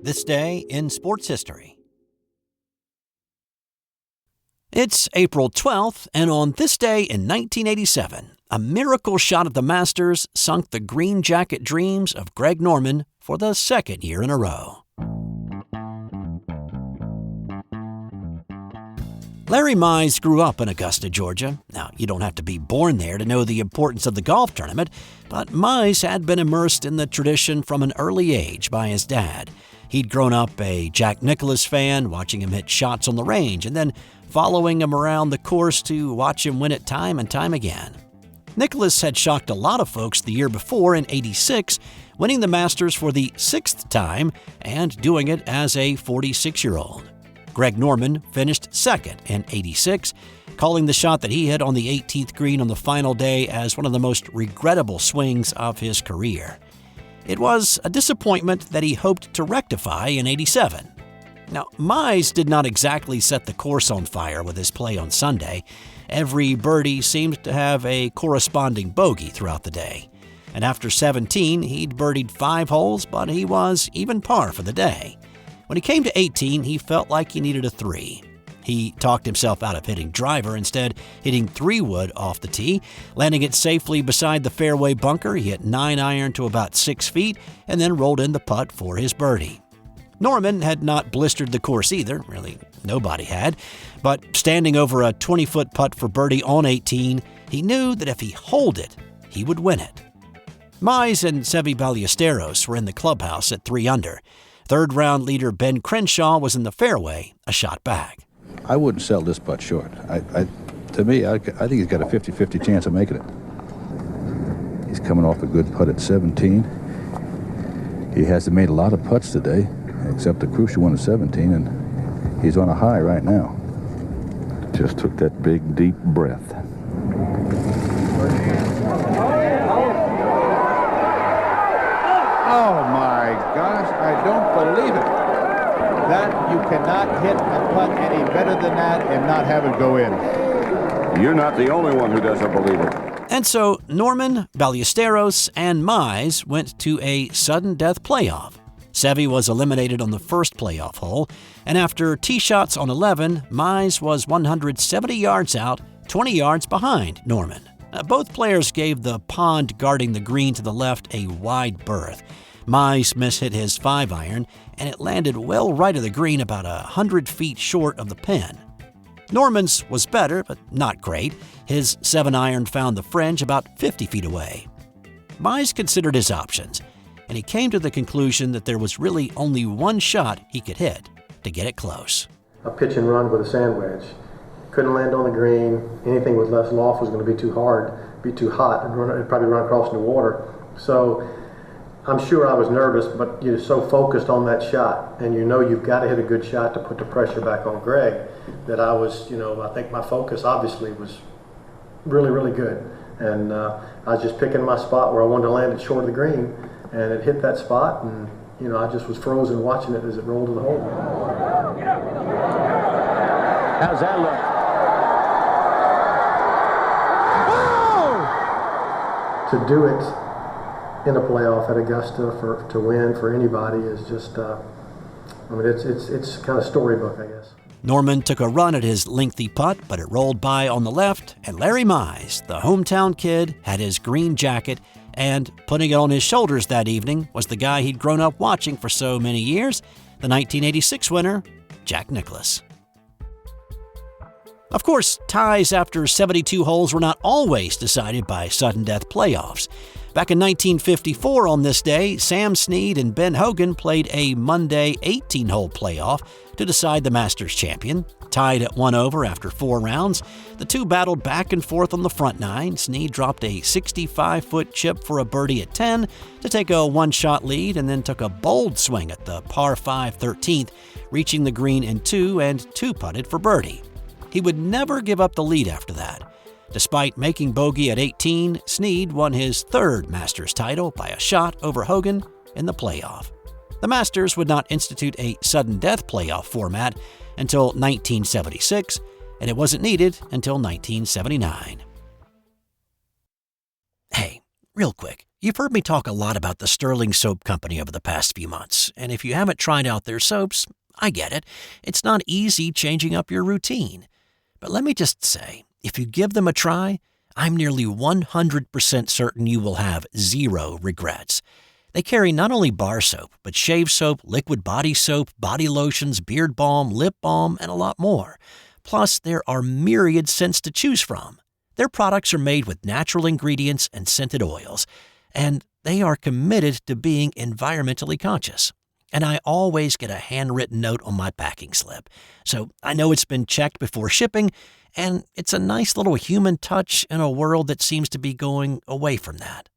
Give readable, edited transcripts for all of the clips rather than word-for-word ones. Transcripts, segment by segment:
This day in sports history. It's April 12th, and on this day in 1987, a miracle shot at the Masters sunk the green jacket dreams of Greg Norman for the second year in a row. Larry Mize grew up in Augusta, Georgia. Now, you don't have to be born there to know the importance of the golf tournament, but Mize had been immersed in the tradition from an early age by his dad. He'd grown up a Jack Nicklaus fan, watching him hit shots on the range, and then following him around the course to watch him win it time and time again. Nicklaus had shocked a lot of folks the year before in '86, winning the Masters for the sixth time and doing it as a 46-year-old. Greg Norman finished second in '86, calling the shot that he hit on the 18th green on the final day as one of the most regrettable swings of his career. It was a disappointment that he hoped to rectify in '87. Now, Mize did not exactly set the course on fire with his play on Sunday. Every birdie seemed to have a corresponding bogey throughout the day. And after 17, he'd birdied 5 holes, but he was even par for the day. When he came to 18, he felt like he needed a 3. He talked himself out of hitting driver, instead hitting 3-wood off the tee, landing it safely beside the fairway bunker. He hit 9-iron to about 6 feet and then rolled in the putt for his birdie. Norman had not blistered the course either, really nobody had, but standing over a 20-foot putt for birdie on 18, he knew that if he holed it, he would win it. Mize and Seve Ballesteros were in the clubhouse at 3 under. Third-round leader Ben Crenshaw was in the fairway, a shot back. I wouldn't sell this putt short. To me, I think he's got a 50-50 chance of making it. He's coming off a good putt at 17. He hasn't made a lot of putts today, except the crucial one at 17, and he's on a high right now. Just took that big, deep breath. Oh my gosh, I don't believe it. That you cannot hit a putt any better than that and not have it go in. You're not the only one who doesn't believe it. And so Norman, Ballesteros, and Mize went to a sudden death playoff. Seve was eliminated on the first playoff hole, and after tee shots on 11, Mize was 170 yards out, 20 yards behind Norman. Both players gave the pond guarding the green to the left a wide berth. Mize mishit his 5-iron, and it landed well right of the green, about 100 feet short of the pin. Norman's was better, but not great. His 7-iron found the fringe about 50 feet away. Mize considered his options, and he came to the conclusion that there was really only one shot he could hit to get it close. A pitch and run with a sand wedge. Couldn't land on the green. Anything with less loft was going to be too hard, be too hot, and it'd probably run across the water. So I'm sure I was nervous, but you're so focused on that shot, and you know you've got to hit a good shot to put the pressure back on Greg, that I was, I think my focus obviously was really, really good. And I was just picking my spot where I wanted to land it short of the green, and it hit that spot, and I just was frozen watching it as it rolled to the hole. How's that look? To do it in a playoff at Augusta to win for anybody is just, it's kind of storybook, I guess. Norman took a run at his lengthy putt, but it rolled by on the left, and Larry Mize, the hometown kid, had his green jacket, and putting it on his shoulders that evening was the guy he'd grown up watching for so many years, the 1986 winner, Jack Nicklaus. Of course, ties after 72 holes were not always decided by sudden death playoffs. Back in 1954 on this day, Sam Snead and Ben Hogan played a Monday 18-hole playoff to decide the Masters champion. Tied at 1 over after 4 rounds, the two battled back and forth on the front 9. Snead dropped a 65-foot chip for a birdie at 10 to take a one-shot lead, and then took a bold swing at the par 5 13th, reaching the green in 2 and 2-putted for birdie. He would never give up the lead after that. Despite making bogey at 18, Snead won his 3rd Masters title by a shot over Hogan in the playoff. The Masters would not institute a sudden death playoff format until 1976, and it wasn't needed until 1979. Hey, real quick, You've heard me talk a lot about the Sterling Soap Company over the past few months, and if you haven't tried out their soaps, I get it. It's not easy changing up your routine. But let me just say, if you give them a try, I'm nearly 100% certain you will have zero regrets. They carry not only bar soap, but shave soap, liquid body soap, body lotions, beard balm, lip balm, and a lot more. Plus, there are myriad scents to choose from. Their products are made with natural ingredients and scented oils, and they are committed to being environmentally conscious. And I always get a handwritten note on my packing slip, so I know it's been checked before shipping, and it's a nice little human touch in a world that seems to be going away from that.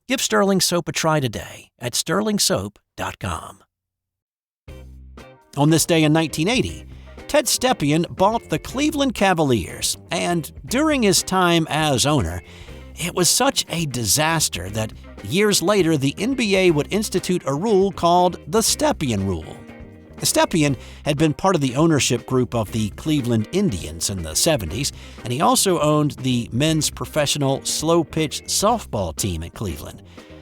Give Sterling Soap a try today at sterlingsoap.com. On this day in 1980, Ted Stepien bought the Cleveland Cavaliers, and during his time as owner, it was such a disaster that years later the NBA would institute a rule called the Stepien Rule. Stepien had been part of the ownership group of the Cleveland Indians in the 70s, and he also owned the men's professional slow-pitch softball team at Cleveland.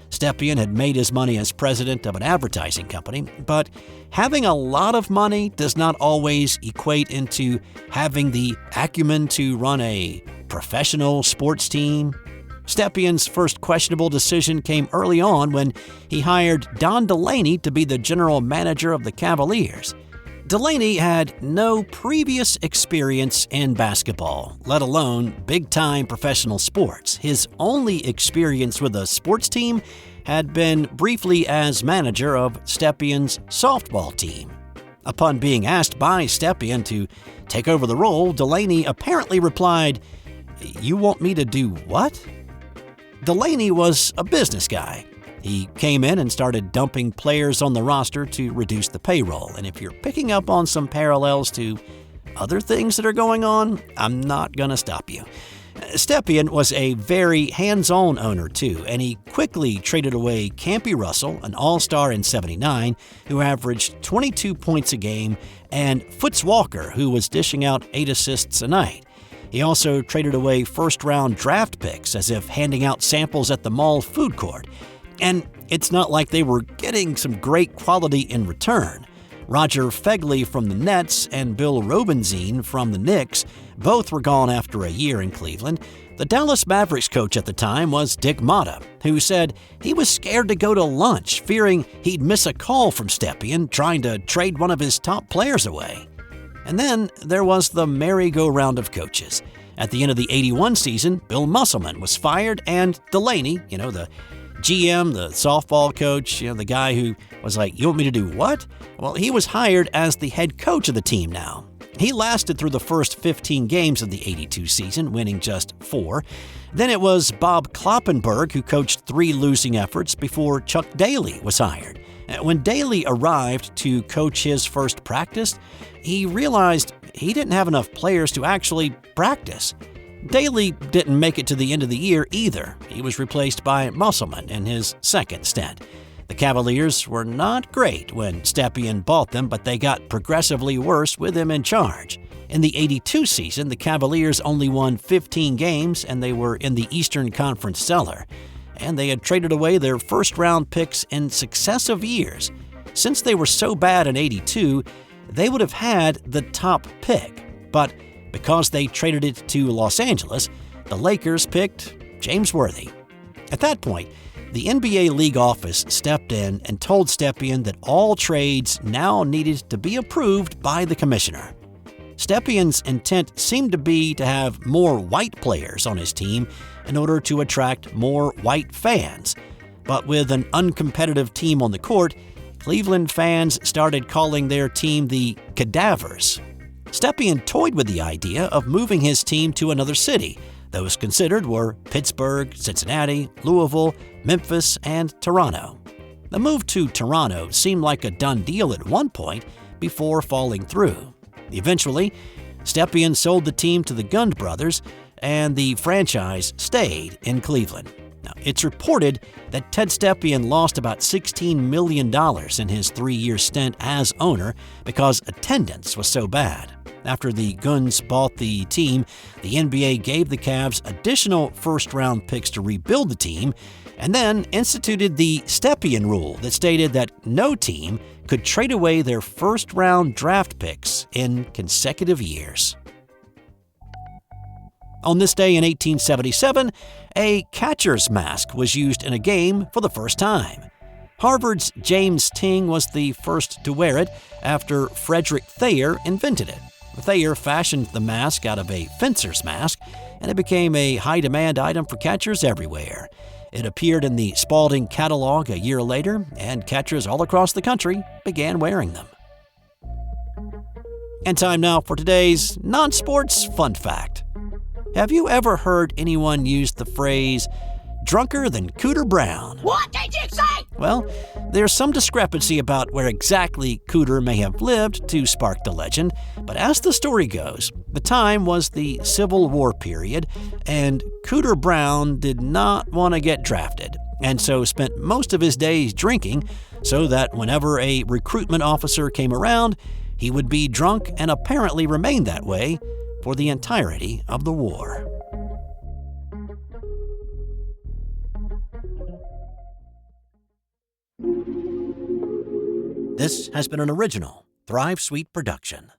Stepien had made his money as president of an advertising company, but having a lot of money does not always equate into having the acumen to run a professional sports team. Stepien's first questionable decision came early on when he hired Don Delaney to be the general manager of the Cavaliers. Delaney had no previous experience in basketball, let alone big-time professional sports. His only experience with a sports team had been briefly as manager of Stepien's softball team. Upon being asked by Stepien to take over the role, Delaney apparently replied, "You want me to do what?" Delaney was a business guy. He came in and started dumping players on the roster to reduce the payroll. And if you're picking up on some parallels to other things that are going on, I'm not going to stop you. Stepien was a very hands-on owner, too, and he quickly traded away Campy Russell, an all-star in '79, who averaged 22 points a game, and Foots Walker, who was dishing out 8 assists a night. He also traded away first-round draft picks as if handing out samples at the mall food court. And it's not like they were getting some great quality in return. Roger Fegley from the Nets and Bill Robenzien from the Knicks both were gone after a year in Cleveland. The Dallas Mavericks coach at the time was Dick Motta, who said he was scared to go to lunch, fearing he'd miss a call from Stepien trying to trade one of his top players away. And then there was the merry-go-round of coaches. At the end of the '81 season, Bill Musselman was fired, and Delaney, the GM, the softball coach, the guy who was like, "You want me to do what?" Well, he was hired as the head coach of the team now. He lasted through the first 15 games of the '82 season, winning just 4. Then it was Bob Kloppenberg who coached 3 losing efforts before Chuck Daly was hired. When Daly arrived to coach his first practice, he realized he didn't have enough players to actually practice. Daly didn't make it to the end of the year either. He was replaced by Musselman in his second stint. The Cavaliers were not great when Stepien bought them, but they got progressively worse with him in charge. In the '82 season, the Cavaliers only won 15 games, and they were in the Eastern Conference cellar. And they had traded away their first-round picks in successive years. Since they were so bad in '82, they would have had the top pick. But because they traded it to Los Angeles, the Lakers picked James Worthy. At that point, the NBA league office stepped in and told Stepien that all trades now needed to be approved by the commissioner. Stepien's intent seemed to be to have more white players on his team in order to attract more white fans. But with an uncompetitive team on the court, Cleveland fans started calling their team the Cadavers. Stepien toyed with the idea of moving his team to another city. Those considered were Pittsburgh, Cincinnati, Louisville, Memphis, and Toronto. The move to Toronto seemed like a done deal at one point before falling through. Eventually, Stepien sold the team to the Gund brothers, and the franchise stayed in Cleveland. Now, it's reported that Ted Stepien lost about $16 million in his 3-year stint as owner because attendance was so bad. After the Guns bought the team, the NBA gave the Cavs additional first-round picks to rebuild the team, and then instituted the Stepien rule that stated that no team could trade away their first-round draft picks in consecutive years. On this day in 1877, a catcher's mask was used in a game for the first time. Harvard's James Tyng was the first to wear it after Frederick Thayer invented it. Thayer fashioned the mask out of a fencer's mask, and it became a high-demand item for catchers everywhere. It appeared in the Spalding catalog a year later, and catchers all across the country began wearing them. And time now for today's non-sports fun fact. Have you ever heard anyone use the phrase, drunker than Cooter Brown? What did you say? Well, there's some discrepancy about where exactly Cooter may have lived to spark the legend, but as the story goes, the time was the Civil War period, and Cooter Brown did not want to get drafted, and so spent most of his days drinking, so that whenever a recruitment officer came around, he would be drunk and apparently remained that way for the entirety of the war. This has been an original Thrive Suite production.